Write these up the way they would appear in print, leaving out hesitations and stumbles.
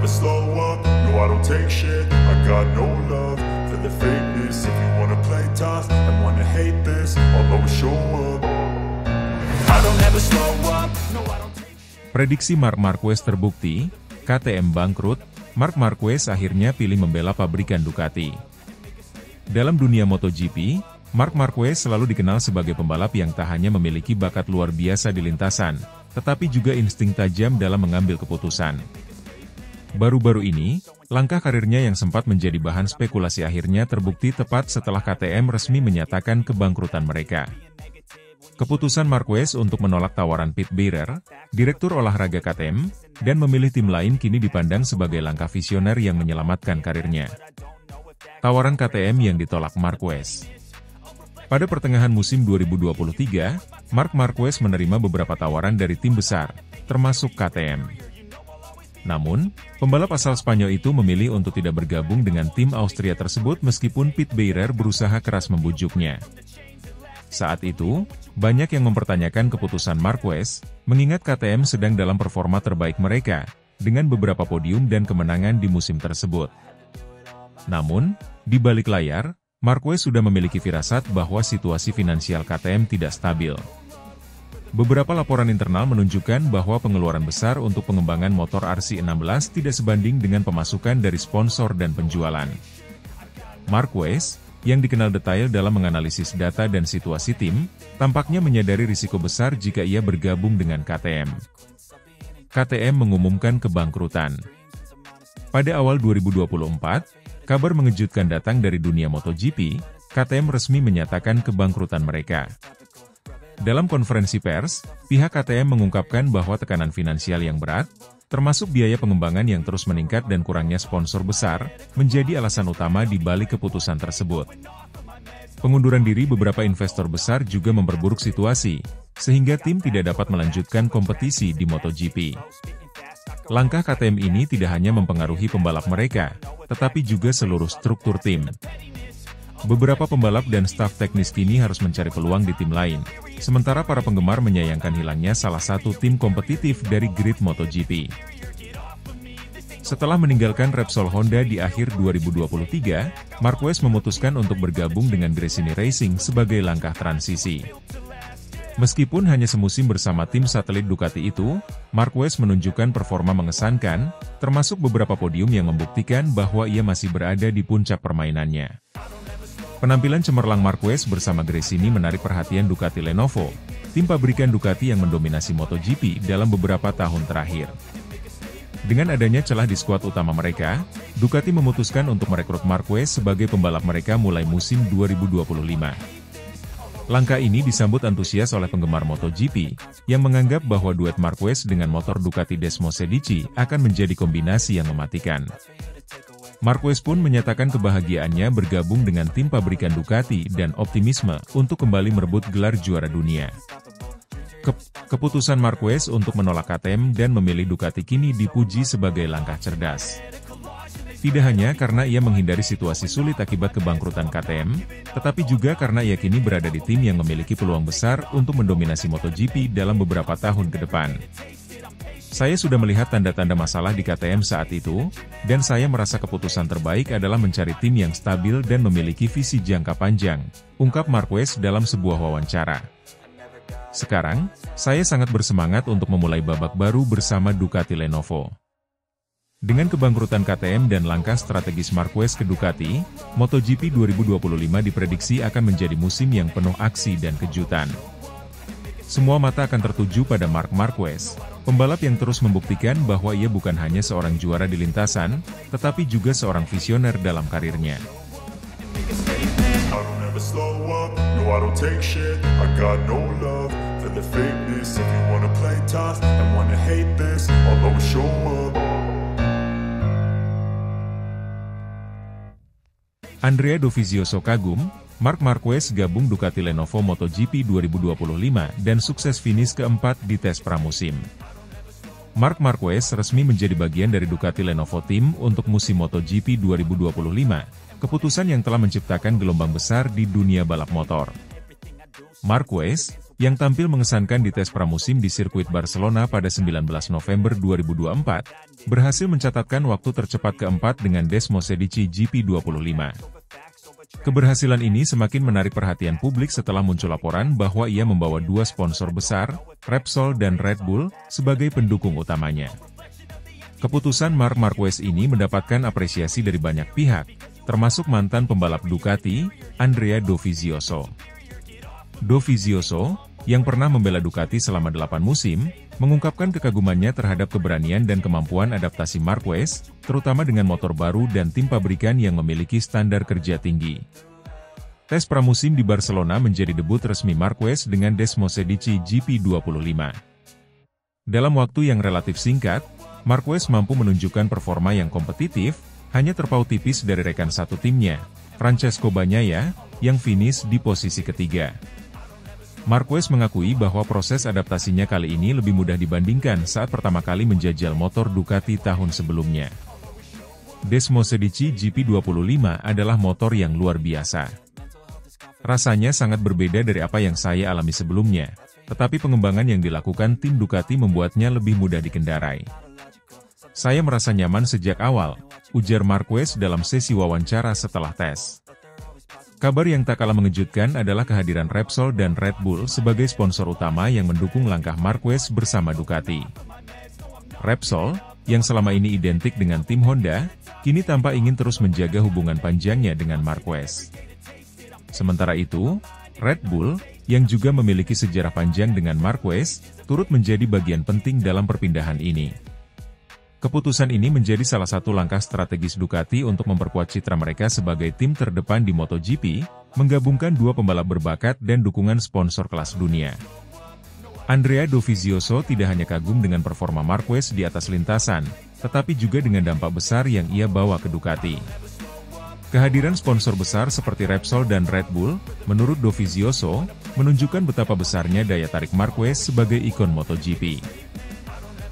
never slow up, no I don't take shit. I got no love for the fakeness. If you wanna play tough and wanna hate this, I'll always show up. I don't ever slow up, no I don't take shit. Prediksi Marc Marquez terbukti, KTM bangkrut, Marc Marquez akhirnya pilih membela pabrikan Ducati. Dalam dunia MotoGP, Marc Marquez selalu dikenal sebagai pembalap yang tak hanya memiliki bakat luar biasa di lintasan, tetapi juga insting tajam dalam mengambil keputusan. Baru-baru ini, langkah karirnya yang sempat menjadi bahan spekulasi akhirnya terbukti tepat setelah KTM resmi menyatakan kebangkrutan mereka. Keputusan Marquez untuk menolak tawaran Pete Bearer, direktur olahraga KTM, dan memilih tim lain kini dipandang sebagai langkah visioner yang menyelamatkan karirnya. Tawaran KTM yang ditolak Marquez. Pada pertengahan musim 2023, Marc Marquez menerima beberapa tawaran dari tim besar, termasuk KTM. Namun, pembalap asal Spanyol itu memilih untuk tidak bergabung dengan tim Austria tersebut meskipun Pete Bearer berusaha keras membujuknya. Saat itu, banyak yang mempertanyakan keputusan Marquez, mengingat KTM sedang dalam performa terbaik mereka, dengan beberapa podium dan kemenangan di musim tersebut. Namun, di balik layar, Marquez sudah memiliki firasat bahwa situasi finansial KTM tidak stabil. Beberapa laporan internal menunjukkan bahwa pengeluaran besar untuk pengembangan motor RC16 tidak sebanding dengan pemasukan dari sponsor dan penjualan. Marquez, yang dikenal detail dalam menganalisis data dan situasi tim, tampaknya menyadari risiko besar jika ia bergabung dengan KTM. KTM mengumumkan kebangkrutan. Pada awal 2024, kabar mengejutkan datang dari dunia MotoGP, KTM resmi menyatakan kebangkrutan mereka. Dalam konferensi pers, pihak KTM mengungkapkan bahwa tekanan finansial yang berat, termasuk biaya pengembangan yang terus meningkat dan kurangnya sponsor besar, menjadi alasan utama di balik keputusan tersebut. Pengunduran diri beberapa investor besar juga memperburuk situasi, sehingga tim tidak dapat melanjutkan kompetisi di MotoGP. Langkah KTM ini tidak hanya mempengaruhi pembalap mereka, tetapi juga seluruh struktur tim. Beberapa pembalap dan staf teknis kini harus mencari peluang di tim lain, sementara para penggemar menyayangkan hilangnya salah satu tim kompetitif dari grid MotoGP. Setelah meninggalkan Repsol Honda di akhir 2023, Marquez memutuskan untuk bergabung dengan Gresini Racing sebagai langkah transisi. Meskipun hanya semusim bersama tim satelit Ducati itu, Marquez menunjukkan performa mengesankan, termasuk beberapa podium yang membuktikan bahwa ia masih berada di puncak permainannya. Penampilan cemerlang Marquez bersama Gresini menarik perhatian Ducati Lenovo, tim pabrikan Ducati yang mendominasi MotoGP dalam beberapa tahun terakhir. Dengan adanya celah di skuad utama mereka, Ducati memutuskan untuk merekrut Marquez sebagai pembalap mereka mulai musim 2025. Langkah ini disambut antusias oleh penggemar MotoGP, yang menganggap bahwa duet Marquez dengan motor Ducati Desmo Sedici akan menjadi kombinasi yang mematikan. Marquez pun menyatakan kebahagiaannya bergabung dengan tim pabrikan Ducati dan optimisme untuk kembali merebut gelar juara dunia. Keputusan Marquez untuk menolak KTM dan memilih Ducati kini dipuji sebagai langkah cerdas. Tidak hanya karena ia menghindari situasi sulit akibat kebangkrutan KTM, tetapi juga karena ia kini berada di tim yang memiliki peluang besar untuk mendominasi MotoGP dalam beberapa tahun ke depan. Saya sudah melihat tanda-tanda masalah di KTM saat itu, dan saya merasa keputusan terbaik adalah mencari tim yang stabil dan memiliki visi jangka panjang, ungkap Marquez dalam sebuah wawancara. Sekarang, saya sangat bersemangat untuk memulai babak baru bersama Ducati Lenovo. Dengan kebangkrutan KTM dan langkah strategis Marquez ke Ducati, MotoGP 2025 diprediksi akan menjadi musim yang penuh aksi dan kejutan. Semua mata akan tertuju pada Marc Marquez, pembalap yang terus membuktikan bahwa ia bukan hanya seorang juara di lintasan, tetapi juga seorang visioner dalam karirnya. Andrea Dovizioso kagum, Marc Marquez gabung Ducati Lenovo MotoGP 2025 dan sukses finish keempat di tes pramusim. Marc Marquez resmi menjadi bagian dari Ducati Lenovo Team untuk musim MotoGP 2025, keputusan yang telah menciptakan gelombang besar di dunia balap motor. Marquez, yang tampil mengesankan di tes pramusim di sirkuit Barcelona pada 19 November 2024, berhasil mencatatkan waktu tercepat keempat dengan Desmosedici GP25. Keberhasilan ini semakin menarik perhatian publik setelah muncul laporan bahwa ia membawa dua sponsor besar, Repsol dan Red Bull, sebagai pendukung utamanya. Keputusan Marc Marquez ini mendapatkan apresiasi dari banyak pihak, termasuk mantan pembalap Ducati, Andrea Dovizioso. Dovizioso, yang pernah membela Ducati selama 8 musim, mengungkapkan kekagumannya terhadap keberanian dan kemampuan adaptasi Marquez, terutama dengan motor baru dan tim pabrikan yang memiliki standar kerja tinggi. Tes pramusim di Barcelona menjadi debut resmi Marquez dengan Desmosedici GP25. Dalam waktu yang relatif singkat, Marquez mampu menunjukkan performa yang kompetitif, hanya terpaut tipis dari rekan satu timnya, Francesco Bagnaia, yang finish di posisi ketiga. Marquez mengakui bahwa proses adaptasinya kali ini lebih mudah dibandingkan saat pertama kali menjajal motor Ducati tahun sebelumnya. Desmosedici GP25 adalah motor yang luar biasa. Rasanya sangat berbeda dari apa yang saya alami sebelumnya, tetapi pengembangan yang dilakukan tim Ducati membuatnya lebih mudah dikendarai. Saya merasa nyaman sejak awal, ujar Marquez dalam sesi wawancara setelah tes. Kabar yang tak kalah mengejutkan adalah kehadiran Repsol dan Red Bull sebagai sponsor utama yang mendukung langkah Marquez bersama Ducati. Repsol, yang selama ini identik dengan tim Honda, kini tampak ingin terus menjaga hubungan panjangnya dengan Marquez. Sementara itu, Red Bull, yang juga memiliki sejarah panjang dengan Marquez, turut menjadi bagian penting dalam perpindahan ini. Keputusan ini menjadi salah satu langkah strategis Ducati untuk memperkuat citra mereka sebagai tim terdepan di MotoGP, menggabungkan dua pembalap berbakat dan dukungan sponsor kelas dunia. Andrea Dovizioso tidak hanya kagum dengan performa Marquez di atas lintasan, tetapi juga dengan dampak besar yang ia bawa ke Ducati. Kehadiran sponsor besar seperti Repsol dan Red Bull, menurut Dovizioso, menunjukkan betapa besarnya daya tarik Marquez sebagai ikon MotoGP.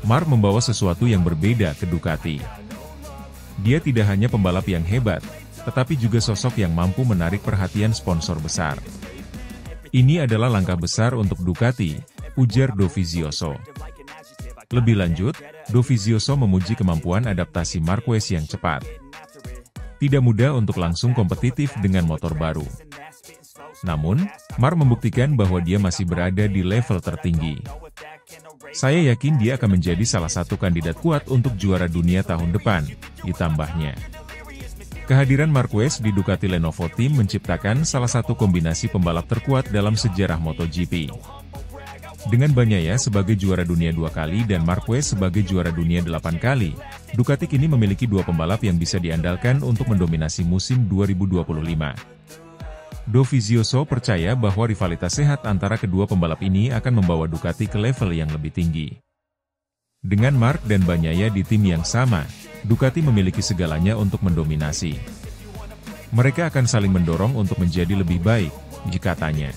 Marc membawa sesuatu yang berbeda ke Ducati. Dia tidak hanya pembalap yang hebat, tetapi juga sosok yang mampu menarik perhatian sponsor besar. Ini adalah langkah besar untuk Ducati, ujar Dovizioso. Lebih lanjut, Dovizioso memuji kemampuan adaptasi Marquez yang cepat. Tidak mudah untuk langsung kompetitif dengan motor baru. Namun, Marc membuktikan bahwa dia masih berada di level tertinggi. Saya yakin dia akan menjadi salah satu kandidat kuat untuk juara dunia tahun depan, ditambahnya. Kehadiran Marquez di Ducati Lenovo Team menciptakan salah satu kombinasi pembalap terkuat dalam sejarah MotoGP. Dengan Bagnaia sebagai juara dunia 2 kali dan Marquez sebagai juara dunia 8 kali, Ducati kini memiliki dua pembalap yang bisa diandalkan untuk mendominasi musim 2025. Dovizioso percaya bahwa rivalitas sehat antara kedua pembalap ini akan membawa Ducati ke level yang lebih tinggi. Dengan Marc dan Bagnaia di tim yang sama, Ducati memiliki segalanya untuk mendominasi. Mereka akan saling mendorong untuk menjadi lebih baik, katanya.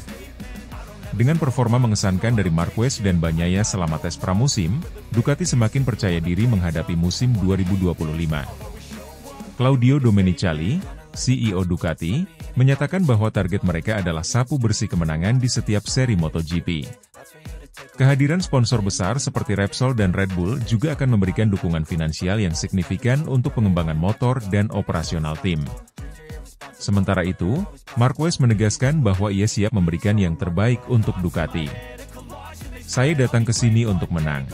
Dengan performa mengesankan dari Marquez dan Bagnaia selama tes pramusim, Ducati semakin percaya diri menghadapi musim 2025. Claudio Domenicali, CEO Ducati, menyatakan bahwa target mereka adalah sapu bersih kemenangan di setiap seri MotoGP. Kehadiran sponsor besar seperti Repsol dan Red Bull juga akan memberikan dukungan finansial yang signifikan untuk pengembangan motor dan operasional tim. Sementara itu, Marquez menegaskan bahwa ia siap memberikan yang terbaik untuk Ducati. Saya datang ke sini untuk menang.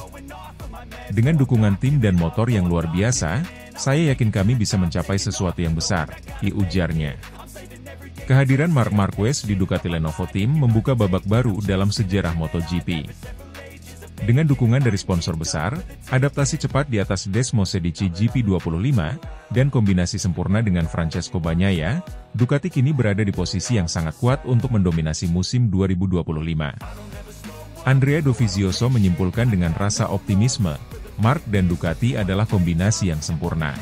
Dengan dukungan tim dan motor yang luar biasa, saya yakin kami bisa mencapai sesuatu yang besar, ujarnya. Kehadiran Marc Marquez di Ducati Lenovo Team membuka babak baru dalam sejarah MotoGP. Dengan dukungan dari sponsor besar, adaptasi cepat di atas Desmosedici GP25, dan kombinasi sempurna dengan Francesco Bagnaia, Ducati kini berada di posisi yang sangat kuat untuk mendominasi musim 2025. Andrea Dovizioso menyimpulkan dengan rasa optimisme, Marc dan Ducati adalah kombinasi yang sempurna.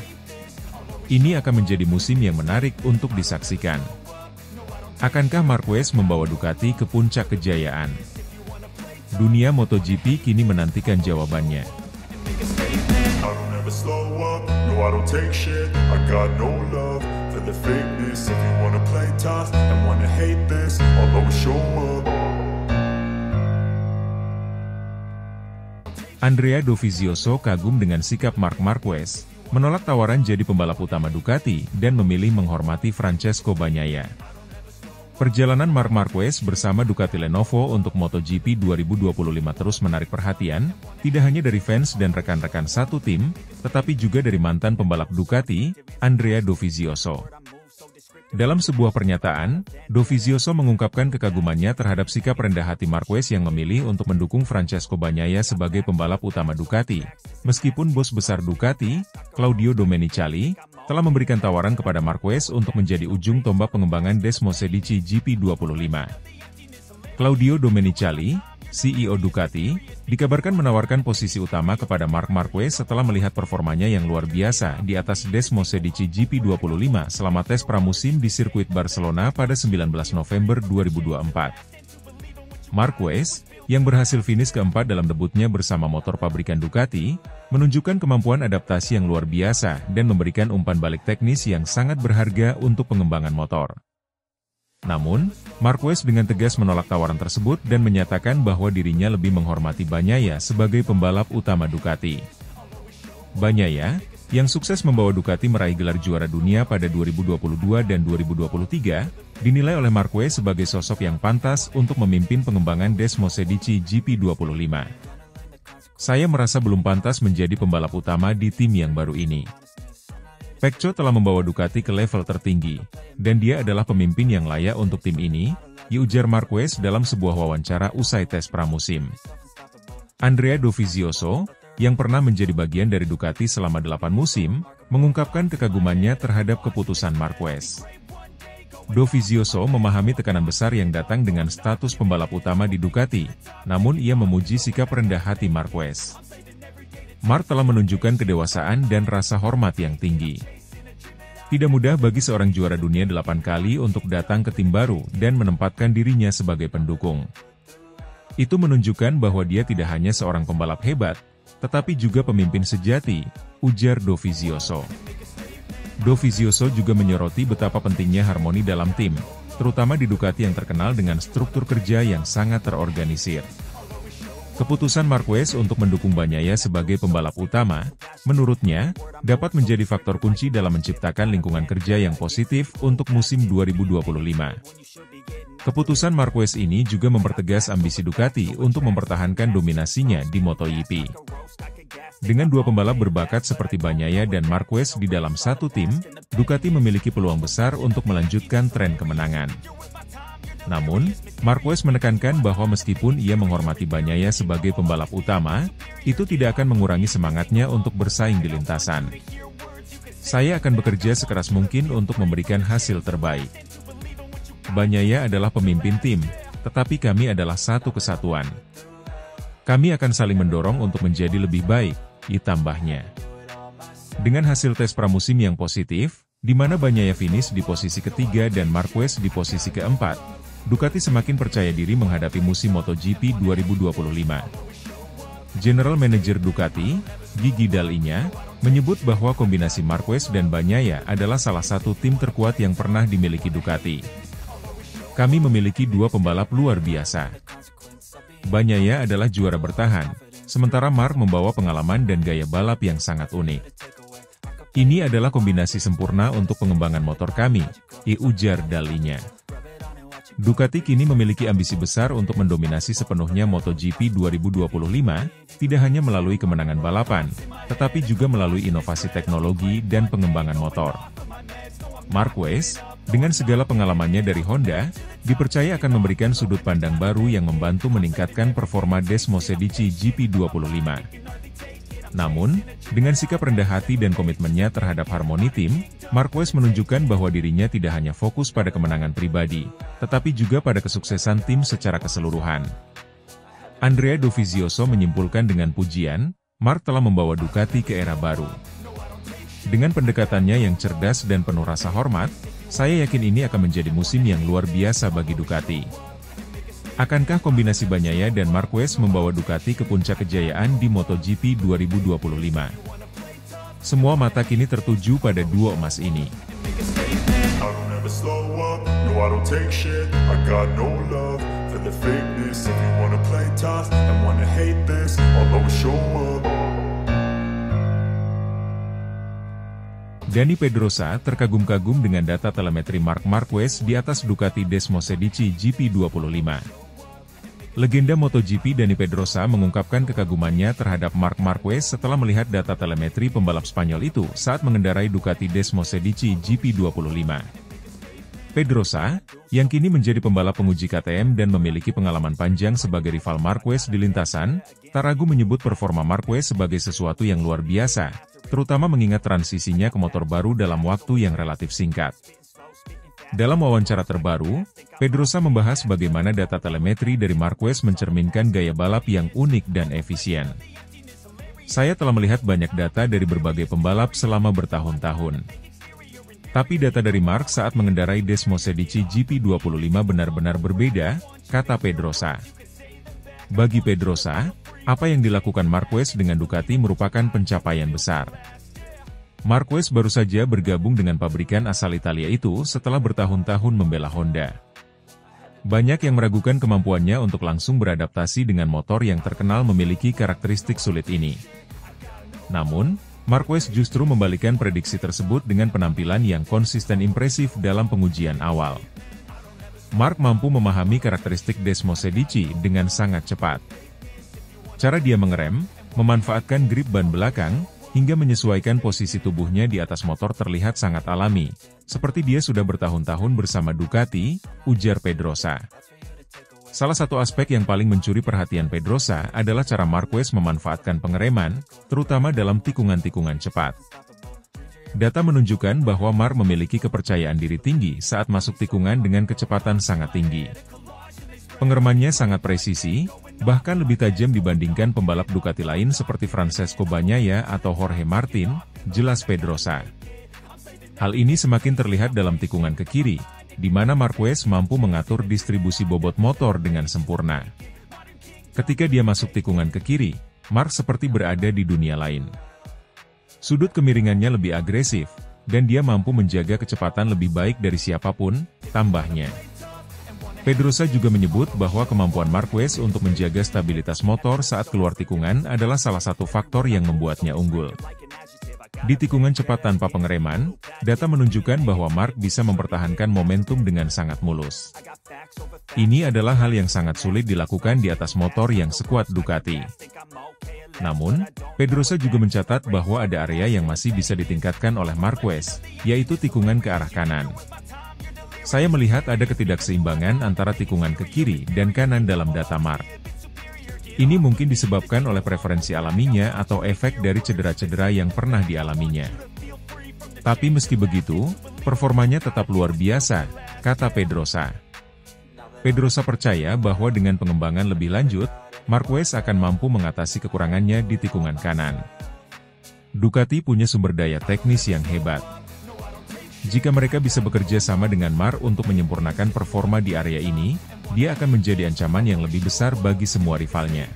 Ini akan menjadi musim yang menarik untuk disaksikan. Akankah Marquez membawa Ducati ke puncak kejayaan? Dunia MotoGP kini menantikan jawabannya. Andrea Dovizioso kagum dengan sikap Marc Marquez, menolak tawaran jadi pembalap utama Ducati dan memilih menghormati Francesco Bagnaia. Perjalanan Marc Marquez bersama Ducati Lenovo untuk MotoGP 2025 terus menarik perhatian, tidak hanya dari fans dan rekan-rekan satu tim, tetapi juga dari mantan pembalap Ducati, Andrea Dovizioso. Dalam sebuah pernyataan, Dovizioso mengungkapkan kekagumannya terhadap sikap rendah hati Marquez yang memilih untuk mendukung Francesco Bagnaia sebagai pembalap utama Ducati, meskipun bos besar Ducati, Claudio Domenicali, telah memberikan tawaran kepada Marquez untuk menjadi ujung tombak pengembangan Desmosedici GP25. Claudio Domenicali, CEO Ducati, dikabarkan menawarkan posisi utama kepada Marc Marquez setelah melihat performanya yang luar biasa di atas Desmosedici GP25 selama tes pramusim di sirkuit Barcelona pada 19 November 2024. Marquez, yang berhasil finish keempat dalam debutnya bersama motor pabrikan Ducati, menunjukkan kemampuan adaptasi yang luar biasa dan memberikan umpan balik teknis yang sangat berharga untuk pengembangan motor. Namun, Marquez dengan tegas menolak tawaran tersebut dan menyatakan bahwa dirinya lebih menghormati Bagnaia sebagai pembalap utama Ducati. Bagnaia, yang sukses membawa Ducati meraih gelar juara dunia pada 2022 dan 2023, dinilai oleh Marquez sebagai sosok yang pantas untuk memimpin pengembangan Desmosedici GP25. Saya merasa belum pantas menjadi pembalap utama di tim yang baru ini. Pecco telah membawa Ducati ke level tertinggi, dan dia adalah pemimpin yang layak untuk tim ini, ujar Marquez dalam sebuah wawancara usai tes pramusim. Andrea Dovizioso, yang pernah menjadi bagian dari Ducati selama 8 musim, mengungkapkan kekagumannya terhadap keputusan Marquez. Dovizioso memahami tekanan besar yang datang dengan status pembalap utama di Ducati, namun ia memuji sikap rendah hati Marquez. Marc telah menunjukkan kedewasaan dan rasa hormat yang tinggi. Tidak mudah bagi seorang juara dunia 8 kali untuk datang ke tim baru dan menempatkan dirinya sebagai pendukung. Itu menunjukkan bahwa dia tidak hanya seorang pembalap hebat, tetapi juga pemimpin sejati, ujar Dovizioso. Dovizioso juga menyoroti betapa pentingnya harmoni dalam tim, terutama di Ducati yang terkenal dengan struktur kerja yang sangat terorganisir. Keputusan Marquez untuk mendukung Bagnaia sebagai pembalap utama, menurutnya, dapat menjadi faktor kunci dalam menciptakan lingkungan kerja yang positif untuk musim 2025. Keputusan Marquez ini juga mempertegas ambisi Ducati untuk mempertahankan dominasinya di MotoGP. Dengan dua pembalap berbakat seperti Bagnaia dan Marquez di dalam satu tim, Ducati memiliki peluang besar untuk melanjutkan tren kemenangan. Namun, Marquez menekankan bahwa meskipun ia menghormati Bagnaia sebagai pembalap utama, itu tidak akan mengurangi semangatnya untuk bersaing di lintasan. Saya akan bekerja sekeras mungkin untuk memberikan hasil terbaik. Bagnaia adalah pemimpin tim, tetapi kami adalah satu kesatuan. Kami akan saling mendorong untuk menjadi lebih baik, ditambahnya. Dengan hasil tes pramusim yang positif, di mana Bagnaia finish di posisi ketiga dan Marquez di posisi keempat, Ducati semakin percaya diri menghadapi musim MotoGP 2025. General Manager Ducati, Gigi Dall'Igna, menyebut bahwa kombinasi Marquez dan Bagnaia adalah salah satu tim terkuat yang pernah dimiliki Ducati. Kami memiliki dua pembalap luar biasa. Bagnaia adalah juara bertahan, sementara Marc membawa pengalaman dan gaya balap yang sangat unik. Ini adalah kombinasi sempurna untuk pengembangan motor kami, ujar Dall'Igna. Ducati kini memiliki ambisi besar untuk mendominasi sepenuhnya MotoGP 2025, tidak hanya melalui kemenangan balapan, tetapi juga melalui inovasi teknologi dan pengembangan motor. Marquez, dengan segala pengalamannya dari Honda, dipercaya akan memberikan sudut pandang baru yang membantu meningkatkan performa Desmosedici GP25. Namun, dengan sikap rendah hati dan komitmennya terhadap harmoni tim, Marquez menunjukkan bahwa dirinya tidak hanya fokus pada kemenangan pribadi, tetapi juga pada kesuksesan tim secara keseluruhan. Andrea Dovizioso menyimpulkan dengan pujian, Marc telah membawa Ducati ke era baru. Dengan pendekatannya yang cerdas dan penuh rasa hormat, saya yakin ini akan menjadi musim yang luar biasa bagi Ducati. Akankah kombinasi Bagnaia dan Marquez membawa Ducati ke puncak kejayaan di MotoGP 2025? Semua mata kini tertuju pada duo emas ini. I don't ever slow up, no I don't take shit, I got no love for for the fakeness. If you wanna play tough and wanna hate this, I'll always show up. Dani Pedrosa terkagum-kagum dengan data telemetri Marc Marquez di atas Ducati Desmosedici GP25. Legenda MotoGP Dani Pedrosa mengungkapkan kekagumannya terhadap Marc Marquez setelah melihat data telemetri pembalap Spanyol itu saat mengendarai Ducati Desmosedici GP25. Pedrosa, yang kini menjadi pembalap penguji KTM dan memiliki pengalaman panjang sebagai rival Marquez di lintasan, tak ragu menyebut performa Marquez sebagai sesuatu yang luar biasa, terutama mengingat transisinya ke motor baru dalam waktu yang relatif singkat. Dalam wawancara terbaru, Pedrosa membahas bagaimana data telemetri dari Marquez mencerminkan gaya balap yang unik dan efisien. Saya telah melihat banyak data dari berbagai pembalap selama bertahun-tahun. Tapi data dari Marc saat mengendarai Desmosedici GP25 benar-benar berbeda, kata Pedrosa. Bagi Pedrosa, apa yang dilakukan Marquez dengan Ducati merupakan pencapaian besar. Marquez baru saja bergabung dengan pabrikan asal Italia itu setelah bertahun-tahun membela Honda. Banyak yang meragukan kemampuannya untuk langsung beradaptasi dengan motor yang terkenal memiliki karakteristik sulit ini. Namun, Marquez justru membalikan prediksi tersebut dengan penampilan yang konsisten impresif dalam pengujian awal. Marc mampu memahami karakteristik Desmosedici dengan sangat cepat. Cara dia mengerem, memanfaatkan grip ban belakang, hingga menyesuaikan posisi tubuhnya di atas motor terlihat sangat alami, seperti dia sudah bertahun-tahun bersama Ducati, ujar Pedrosa. Salah satu aspek yang paling mencuri perhatian Pedrosa adalah cara Marquez memanfaatkan pengereman, terutama dalam tikungan-tikungan cepat. Data menunjukkan bahwa Marc memiliki kepercayaan diri tinggi saat masuk tikungan dengan kecepatan sangat tinggi. Pengeremannya sangat presisi, bahkan lebih tajam dibandingkan pembalap Ducati lain seperti Francesco Bagnaia atau Jorge Martin, jelas Pedrosa. Hal ini semakin terlihat dalam tikungan ke kiri, di mana Marquez mampu mengatur distribusi bobot motor dengan sempurna. Ketika dia masuk tikungan ke kiri, Marc seperti berada di dunia lain. Sudut kemiringannya lebih agresif, dan dia mampu menjaga kecepatan lebih baik dari siapapun, tambahnya. Pedrosa juga menyebut bahwa kemampuan Marquez untuk menjaga stabilitas motor saat keluar tikungan adalah salah satu faktor yang membuatnya unggul. Di tikungan cepat tanpa pengereman, data menunjukkan bahwa Marc bisa mempertahankan momentum dengan sangat mulus. Ini adalah hal yang sangat sulit dilakukan di atas motor yang sekuat Ducati. Namun, Pedrosa juga mencatat bahwa ada area yang masih bisa ditingkatkan oleh Marquez, yaitu tikungan ke arah kanan. Saya melihat ada ketidakseimbangan antara tikungan ke kiri dan kanan dalam data Marc. Ini mungkin disebabkan oleh preferensi alaminya atau efek dari cedera-cedera yang pernah dialaminya. Tapi meski begitu, performanya tetap luar biasa, kata Pedrosa. Pedrosa percaya bahwa dengan pengembangan lebih lanjut, Marquez akan mampu mengatasi kekurangannya di tikungan kanan. Ducati punya sumber daya teknis yang hebat. Jika mereka bisa bekerja sama dengan Marc untuk menyempurnakan performa di area ini, dia akan menjadi ancaman yang lebih besar bagi semua rivalnya.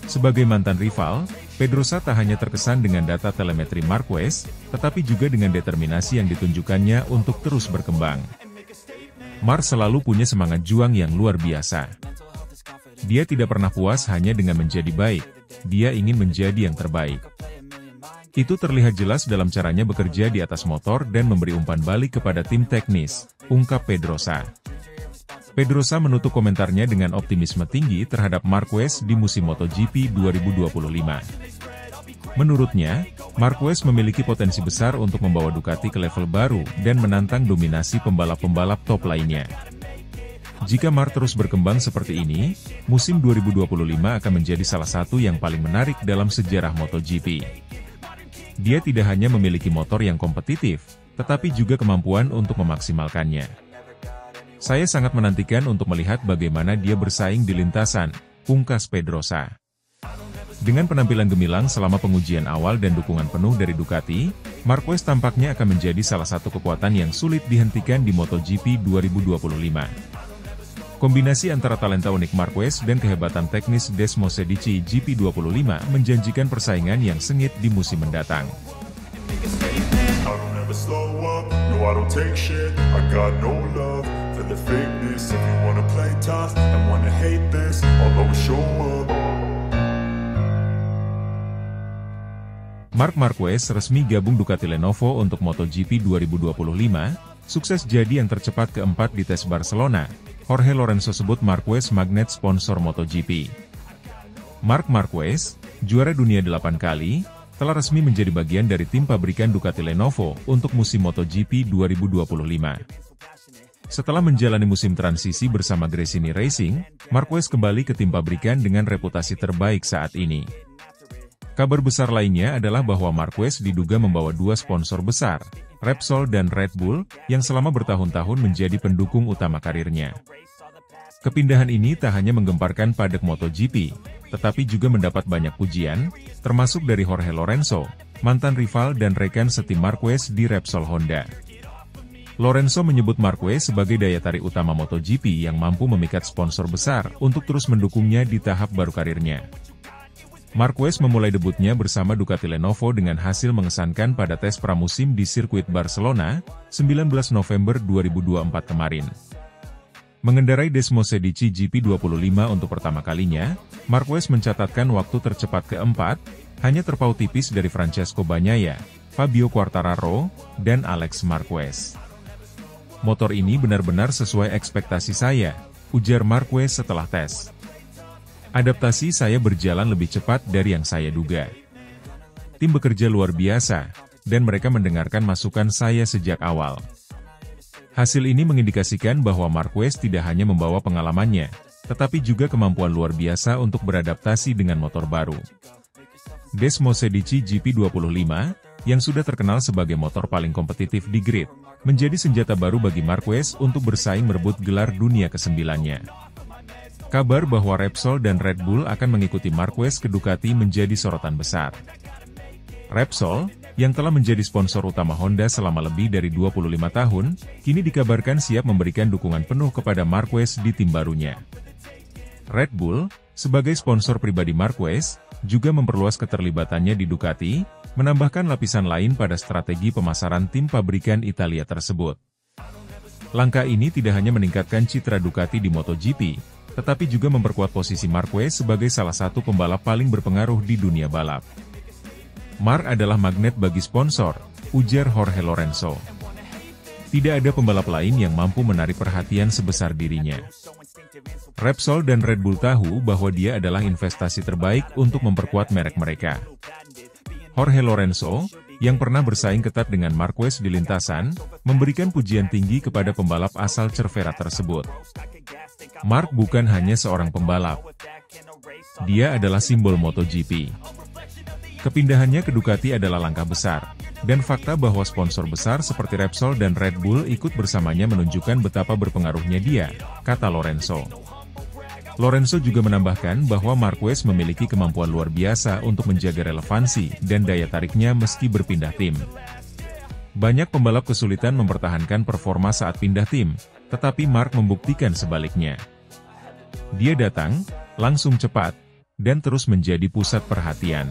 Sebagai mantan rival, Pedrosa tak hanya terkesan dengan data telemetri Marquez, tetapi juga dengan determinasi yang ditunjukkannya untuk terus berkembang. Marc selalu punya semangat juang yang luar biasa. Dia tidak pernah puas hanya dengan menjadi baik, dia ingin menjadi yang terbaik. Itu terlihat jelas dalam caranya bekerja di atas motor dan memberi umpan balik kepada tim teknis, ungkap Pedrosa. Pedrosa menutup komentarnya dengan optimisme tinggi terhadap Marquez di musim MotoGP 2025. Menurutnya, Marquez memiliki potensi besar untuk membawa Ducati ke level baru dan menantang dominasi pembalap-pembalap top lainnya. Jika Marc terus berkembang seperti ini, musim 2025 akan menjadi salah satu yang paling menarik dalam sejarah MotoGP. Dia tidak hanya memiliki motor yang kompetitif, tetapi juga kemampuan untuk memaksimalkannya. Saya sangat menantikan untuk melihat bagaimana dia bersaing di lintasan, pungkas Pedrosa. Dengan penampilan gemilang selama pengujian awal dan dukungan penuh dari Ducati, Marquez tampaknya akan menjadi salah satu kekuatan yang sulit dihentikan di MotoGP 2025. Kombinasi antara talenta unik Marquez dan kehebatan teknis Desmosedici GP25 menjanjikan persaingan yang sengit di musim mendatang. I don't ever slow up, no I don't take shit, I got no love for the fakeness. If you wanna play tough and wanna hate this, I'll always show up. Marc Marquez resmi gabung Ducati Lenovo untuk MotoGP 2025, sukses jadi yang tercepat keempat di tes Barcelona. Jorge Lorenzo sebut Marquez magnet sponsor MotoGP. Marc Marquez, juara dunia 8 kali, telah resmi menjadi bagian dari tim pabrikan Ducati Lenovo untuk musim MotoGP 2025. Setelah menjalani musim transisi bersama Gresini Racing, Marquez kembali ke tim pabrikan dengan reputasi terbaik saat ini. Kabar besar lainnya adalah bahwa Marquez diduga membawa dua sponsor besar, Repsol dan Red Bull, yang selama bertahun-tahun menjadi pendukung utama karirnya. Kepindahan ini tak hanya menggemparkan padek MotoGP, tetapi juga mendapat banyak pujian, termasuk dari Jorge Lorenzo, mantan rival dan rekan setim Marquez di Repsol Honda. Lorenzo menyebut Marquez sebagai daya tarik utama MotoGP yang mampu memikat sponsor besar untuk terus mendukungnya di tahap baru karirnya. Marquez memulai debutnya bersama Ducati Lenovo dengan hasil mengesankan pada tes pramusim di sirkuit Barcelona, 19 November 2024 kemarin. Mengendarai Desmosedici GP25 untuk pertama kalinya, Marquez mencatatkan waktu tercepat keempat, hanya terpaut tipis dari Francesco Bagnaia, Fabio Quartararo, dan Alex Marquez. Motor ini benar-benar sesuai ekspektasi saya, ujar Marquez setelah tes. Adaptasi saya berjalan lebih cepat dari yang saya duga. Tim bekerja luar biasa, dan mereka mendengarkan masukan saya sejak awal. Hasil ini mengindikasikan bahwa Marquez tidak hanya membawa pengalamannya, tetapi juga kemampuan luar biasa untuk beradaptasi dengan motor baru. Desmosedici GP25, yang sudah terkenal sebagai motor paling kompetitif di grid, menjadi senjata baru bagi Marquez untuk bersaing merebut gelar dunia ke-9-nya. Kabar bahwa Repsol dan Red Bull akan mengikuti Marquez ke Ducati menjadi sorotan besar. Repsol, yang telah menjadi sponsor utama Honda selama lebih dari 25 tahun, kini dikabarkan siap memberikan dukungan penuh kepada Marquez di tim barunya. Red Bull, sebagai sponsor pribadi Marquez, juga memperluas keterlibatannya di Ducati, menambahkan lapisan lain pada strategi pemasaran tim pabrikan Italia tersebut. Langkah ini tidak hanya meningkatkan citra Ducati di MotoGP, tetapi juga memperkuat posisi Marquez sebagai salah satu pembalap paling berpengaruh di dunia balap. Marc adalah magnet bagi sponsor, ujar Jorge Lorenzo. Tidak ada pembalap lain yang mampu menarik perhatian sebesar dirinya. Repsol dan Red Bull tahu bahwa dia adalah investasi terbaik untuk memperkuat merek mereka. Jorge Lorenzo, yang pernah bersaing ketat dengan Marquez di lintasan, memberikan pujian tinggi kepada pembalap asal Cervera tersebut. Marc bukan hanya seorang pembalap. Dia adalah simbol MotoGP. Kepindahannya ke Ducati adalah langkah besar, dan fakta bahwa sponsor besar seperti Repsol dan Red Bull ikut bersamanya menunjukkan betapa berpengaruhnya dia, kata Lorenzo. Lorenzo juga menambahkan bahwa Marquez memiliki kemampuan luar biasa untuk menjaga relevansi dan daya tariknya meski berpindah tim. Banyak pembalap kesulitan mempertahankan performa saat pindah tim, tetapi Marc membuktikan sebaliknya. Dia datang, langsung cepat, dan terus menjadi pusat perhatian.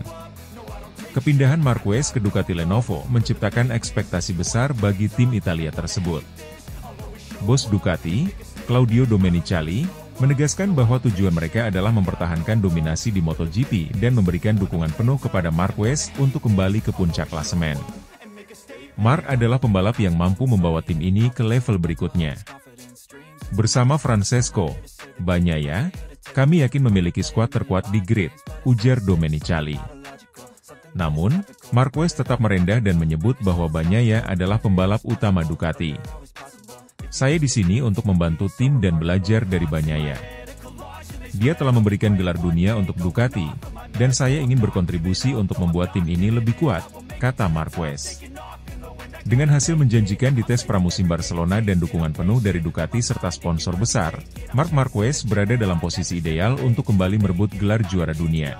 Kepindahan Marquez ke Ducati Lenovo menciptakan ekspektasi besar bagi tim Italia tersebut. Bos Ducati, Claudio Domenicali, menegaskan bahwa tujuan mereka adalah mempertahankan dominasi di MotoGP dan memberikan dukungan penuh kepada Marquez untuk kembali ke puncak klasemen. Marc adalah pembalap yang mampu membawa tim ini ke level berikutnya. Bersama Francesco Bagnaia, kami yakin memiliki skuad terkuat di grid, ujar Domenicali. Namun, Marquez tetap merendah dan menyebut bahwa Bagnaia adalah pembalap utama Ducati. Saya di sini untuk membantu tim dan belajar dari Bagnaia. Dia telah memberikan gelar dunia untuk Ducati, dan saya ingin berkontribusi untuk membuat tim ini lebih kuat, kata Marquez. Dengan hasil menjanjikan di tes pramusim Barcelona dan dukungan penuh dari Ducati serta sponsor besar, Marc Marquez berada dalam posisi ideal untuk kembali merebut gelar juara dunia.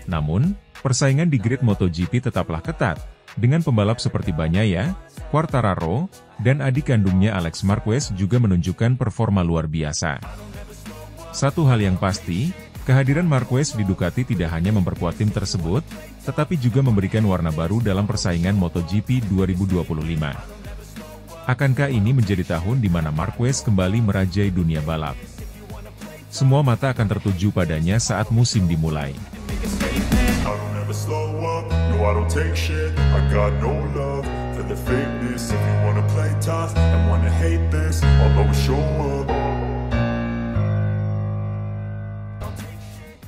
Namun, persaingan di grid MotoGP tetaplah ketat, dengan pembalap seperti Bagnaia, Quartararo, dan adik kandungnya Alex Marquez juga menunjukkan performa luar biasa. Satu hal yang pasti, kehadiran Marquez di Ducati tidak hanya memperkuat tim tersebut, tetapi juga memberikan warna baru dalam persaingan MotoGP 2025. Akankah ini menjadi tahun di mana Marquez kembali merajai dunia balap? Semua mata akan tertuju padanya saat musim dimulai.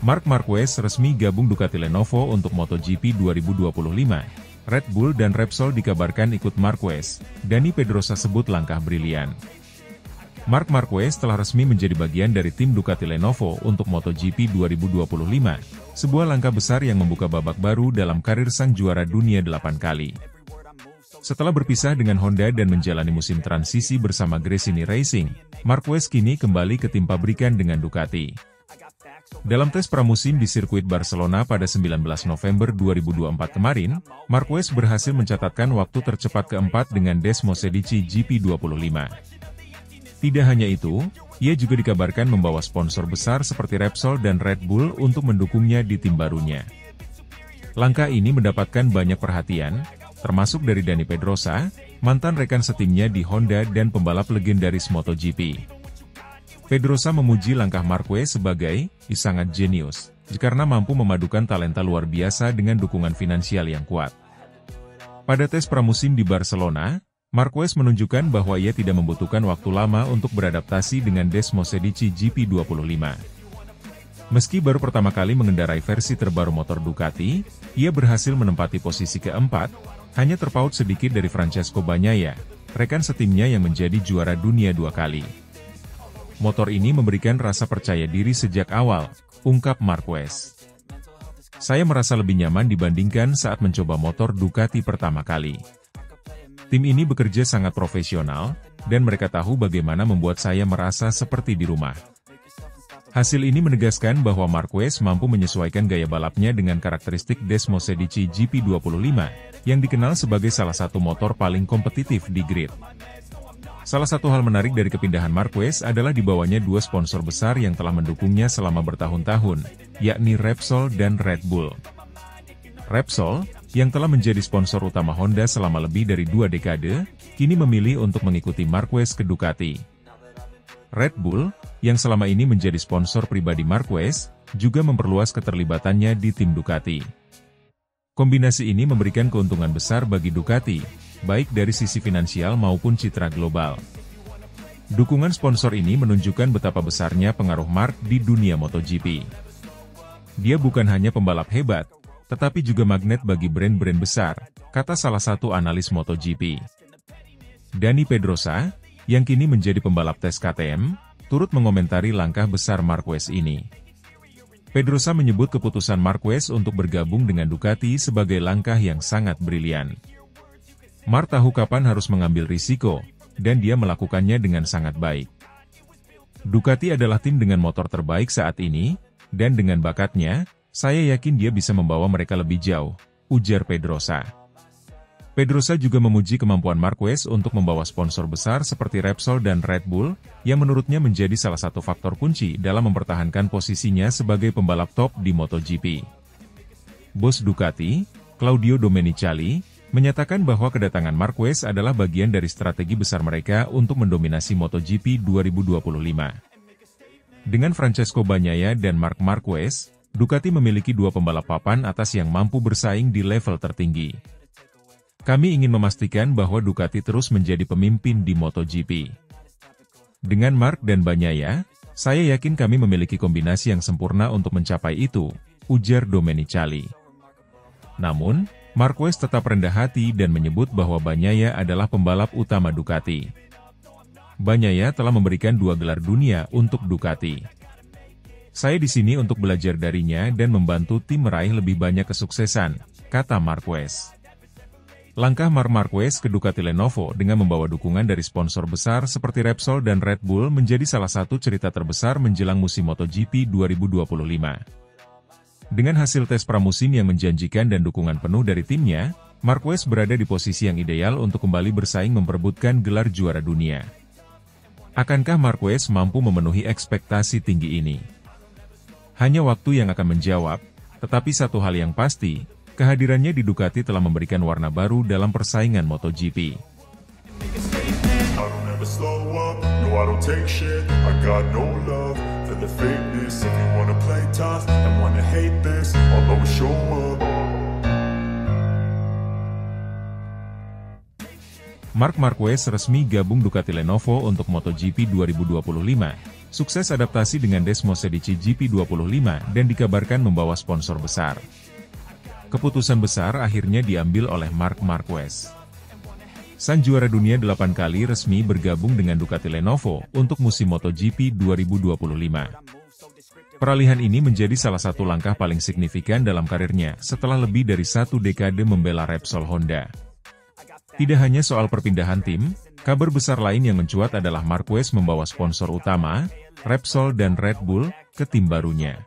Marc Marquez resmi gabung Ducati Lenovo untuk MotoGP 2025. Red Bull dan Repsol dikabarkan ikut Marquez. Dani Pedrosa sebut langkah brilian. Marc Marquez telah resmi menjadi bagian dari tim Ducati Lenovo untuk MotoGP 2025, sebuah langkah besar yang membuka babak baru dalam karir sang juara dunia 8 kali. Setelah berpisah dengan Honda dan menjalani musim transisi bersama Gresini Racing, Marquez kini kembali ke tim pabrikan dengan Ducati. Dalam tes pramusim di sirkuit Barcelona pada 19 November 2024 kemarin, Marquez berhasil mencatatkan waktu tercepat keempat dengan Desmosedici GP25. Tidak hanya itu, ia juga dikabarkan membawa sponsor besar seperti Repsol dan Red Bull untuk mendukungnya di tim barunya. Langkah ini mendapatkan banyak perhatian, termasuk dari Dani Pedrosa, mantan rekan setimnya di Honda dan pembalap legendaris MotoGP. Pedrosa memuji langkah Marquez sebagai sangat jenius, karena mampu memadukan talenta luar biasa dengan dukungan finansial yang kuat. Pada tes pramusim di Barcelona, Marquez menunjukkan bahwa ia tidak membutuhkan waktu lama untuk beradaptasi dengan Desmosedici GP25. Meski baru pertama kali mengendarai versi terbaru motor Ducati, ia berhasil menempati posisi keempat, hanya terpaut sedikit dari Francesco Bagnaia, rekan setimnya yang menjadi juara dunia 2 kali. Motor ini memberikan rasa percaya diri sejak awal, ungkap Marquez. Saya merasa lebih nyaman dibandingkan saat mencoba motor Ducati pertama kali. Tim ini bekerja sangat profesional, dan mereka tahu bagaimana membuat saya merasa seperti di rumah. Hasil ini menegaskan bahwa Marquez mampu menyesuaikan gaya balapnya dengan karakteristik Desmosedici GP25, yang dikenal sebagai salah satu motor paling kompetitif di grid. Salah satu hal menarik dari kepindahan Marquez adalah dibawanya 2 sponsor besar yang telah mendukungnya selama bertahun-tahun, yakni Repsol dan Red Bull. Repsol, yang telah menjadi sponsor utama Honda selama lebih dari 2 dekade, kini memilih untuk mengikuti Marquez ke Ducati. Red Bull, yang selama ini menjadi sponsor pribadi Marquez, juga memperluas keterlibatannya di tim Ducati. Kombinasi ini memberikan keuntungan besar bagi Ducati, baik dari sisi finansial maupun citra global. Dukungan sponsor ini menunjukkan betapa besarnya pengaruh Marc di dunia MotoGP. Dia bukan hanya pembalap hebat, tetapi juga magnet bagi brand-brand besar, kata salah satu analis MotoGP. Dani Pedrosa, yang kini menjadi pembalap tes KTM, turut mengomentari langkah besar Marquez ini. Pedrosa menyebut keputusan Marquez untuk bergabung dengan Ducati sebagai langkah yang sangat brilian. Marc tahu kapan harus mengambil risiko, dan dia melakukannya dengan sangat baik. Ducati adalah tim dengan motor terbaik saat ini, dan dengan bakatnya, saya yakin dia bisa membawa mereka lebih jauh, ujar Pedrosa. Pedrosa juga memuji kemampuan Marquez untuk membawa sponsor besar seperti Repsol dan Red Bull, yang menurutnya menjadi salah satu faktor kunci dalam mempertahankan posisinya sebagai pembalap top di MotoGP. Bos Ducati, Claudio Domenicali, menyatakan bahwa kedatangan Marquez adalah bagian dari strategi besar mereka untuk mendominasi MotoGP 2025. Dengan Francesco Bagnaia dan Marc Marquez, Ducati memiliki 2 pembalap papan atas yang mampu bersaing di level tertinggi. Kami ingin memastikan bahwa Ducati terus menjadi pemimpin di MotoGP. Dengan Marc dan Bagnaia, saya yakin kami memiliki kombinasi yang sempurna untuk mencapai itu, ujar Domenicali. Namun, Marquez tetap rendah hati dan menyebut bahwa Bagnaia adalah pembalap utama Ducati. Bagnaia telah memberikan 2 gelar dunia untuk Ducati. Saya di sini untuk belajar darinya dan membantu tim meraih lebih banyak kesuksesan, kata Marquez. Langkah Marc Marquez ke Ducati Lenovo dengan membawa dukungan dari sponsor besar seperti Repsol dan Red Bull menjadi salah satu cerita terbesar menjelang musim MotoGP 2025. Dengan hasil tes pramusim yang menjanjikan dan dukungan penuh dari timnya, Marquez berada di posisi yang ideal untuk kembali bersaing memperebutkan gelar juara dunia. Akankah Marquez mampu memenuhi ekspektasi tinggi ini? Hanya waktu yang akan menjawab, tetapi satu hal yang pasti, kehadirannya di Ducati telah memberikan warna baru dalam persaingan MotoGP. never slow up, no I don't take shit, I got no love for the fakeness. If you wanna play tough and wanna hate this, I'll always show up. Marc Marquez resmi gabung Ducati Lenovo untuk MotoGP 2025. Sukses adaptasi dengan Desmosedici GP25 dan dikabarkan membawa sponsor besar. Keputusan besar akhirnya diambil oleh Marc Marquez. Sang juara dunia 8 kali resmi bergabung dengan Ducati Lenovo untuk musim MotoGP 2025. Peralihan ini menjadi salah satu langkah paling signifikan dalam karirnya setelah lebih dari 1 dekade membela Repsol Honda. Tidak hanya soal perpindahan tim, kabar besar lain yang mencuat adalah Marquez membawa sponsor utama, Repsol dan Red Bull, ke tim barunya.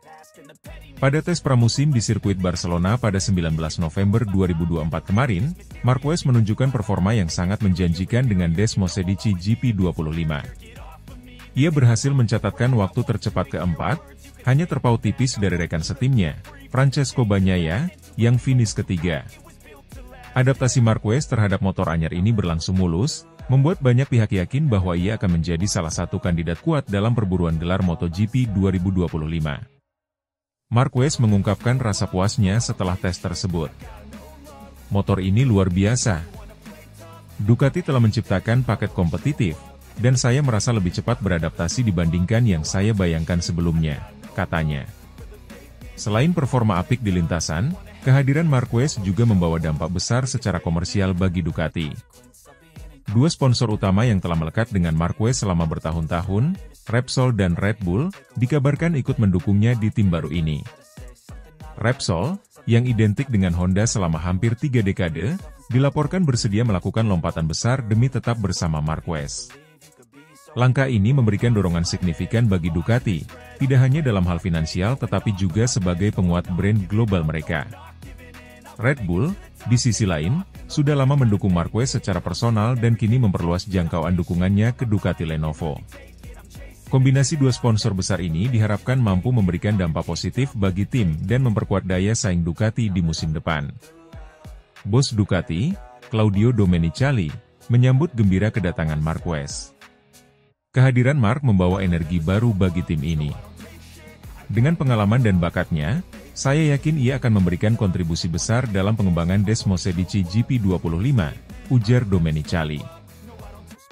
Pada tes pramusim di sirkuit Barcelona pada 19 November 2024 kemarin, Marquez menunjukkan performa yang sangat menjanjikan dengan Desmosedici GP25. Ia berhasil mencatatkan waktu tercepat keempat, hanya terpaut tipis dari rekan setimnya, Francesco Bagnaia, yang finish ketiga. Adaptasi Marquez terhadap motor anyar ini berlangsung mulus, membuat banyak pihak yakin bahwa ia akan menjadi salah satu kandidat kuat dalam perburuan gelar MotoGP 2025. Marquez mengungkapkan rasa puasnya setelah tes tersebut. Motor ini luar biasa. Ducati telah menciptakan paket kompetitif, dan saya merasa lebih cepat beradaptasi dibandingkan yang saya bayangkan sebelumnya, katanya. Selain performa apik di lintasan, kehadiran Marquez juga membawa dampak besar secara komersial bagi Ducati. Dua sponsor utama yang telah melekat dengan Marquez selama bertahun-tahun, Repsol dan Red Bull, dikabarkan ikut mendukungnya di tim baru ini. Repsol, yang identik dengan Honda selama hampir 3 dekade, dilaporkan bersedia melakukan lompatan besar demi tetap bersama Marquez. Langkah ini memberikan dorongan signifikan bagi Ducati, tidak hanya dalam hal finansial tetapi juga sebagai penguat brand global mereka. Red Bull, di sisi lain, sudah lama mendukung Marquez secara personal dan kini memperluas jangkauan dukungannya ke Ducati Lenovo. Kombinasi dua sponsor besar ini diharapkan mampu memberikan dampak positif bagi tim dan memperkuat daya saing Ducati di musim depan. Bos Ducati, Claudio Domenicali, menyambut gembira kedatangan Marquez. Kehadiran Marc membawa energi baru bagi tim ini. Dengan pengalaman dan bakatnya, saya yakin ia akan memberikan kontribusi besar dalam pengembangan Desmosedici GP25, ujar Domenicali.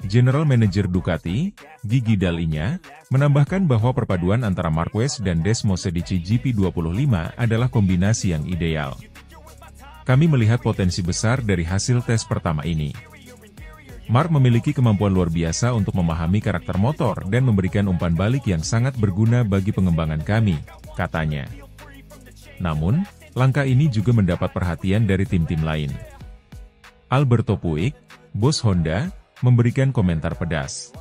General Manager Ducati, Gigi Dall'Igna, menambahkan bahwa perpaduan antara Marquez dan Desmosedici GP25 adalah kombinasi yang ideal. Kami melihat potensi besar dari hasil tes pertama ini. Marc memiliki kemampuan luar biasa untuk memahami karakter motor dan memberikan umpan balik yang sangat berguna bagi pengembangan kami, katanya. Namun, langkah ini juga mendapat perhatian dari tim-tim lain. Alberto Puig, bos Honda, memberikan komentar pedas.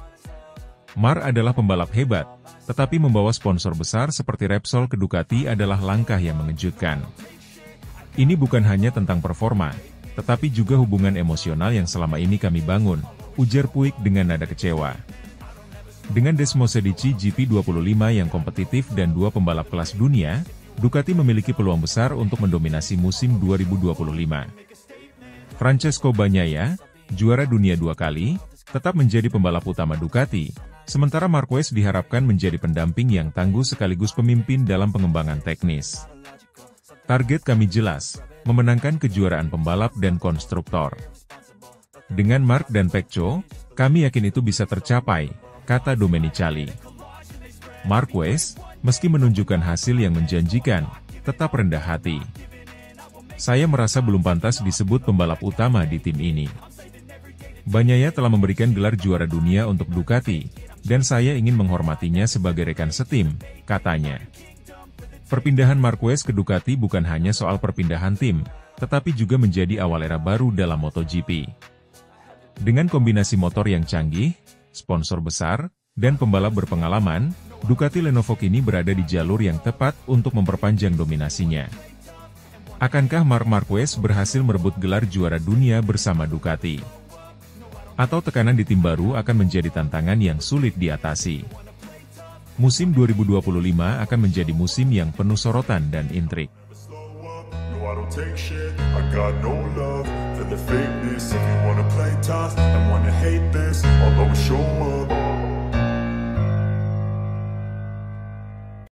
Marc adalah pembalap hebat, tetapi membawa sponsor besar seperti Repsol ke Ducati adalah langkah yang mengejutkan. Ini bukan hanya tentang performa, tetapi juga hubungan emosional yang selama ini kami bangun, ujar Puig dengan nada kecewa. Dengan Desmosedici GP25 yang kompetitif dan dua pembalap kelas dunia, Ducati memiliki peluang besar untuk mendominasi musim 2025. Francesco Bagnaia, juara dunia 2 kali, tetap menjadi pembalap utama Ducati, sementara Marquez diharapkan menjadi pendamping yang tangguh sekaligus pemimpin dalam pengembangan teknis. Target kami jelas, memenangkan kejuaraan pembalap dan konstruktor. Dengan Marc dan Pecco, kami yakin itu bisa tercapai, kata Domenicali. Marquez, meski menunjukkan hasil yang menjanjikan, tetap rendah hati. Saya merasa belum pantas disebut pembalap utama di tim ini. Bagnaia telah memberikan gelar juara dunia untuk Ducati, dan saya ingin menghormatinya sebagai rekan setim, katanya. Perpindahan Marquez ke Ducati bukan hanya soal perpindahan tim, tetapi juga menjadi awal era baru dalam MotoGP. Dengan kombinasi motor yang canggih, sponsor besar, dan pembalap berpengalaman, Ducati Lenovo kini berada di jalur yang tepat untuk memperpanjang dominasinya. Akankah Marc Marquez berhasil merebut gelar juara dunia bersama Ducati? Atau tekanan di tim baru akan menjadi tantangan yang sulit diatasi? Musim 2025 akan menjadi musim yang penuh sorotan dan intrik. I don't take shit, I got no love for for the fakeness. If you wanna play tough and wanna hate this, I'll always show up.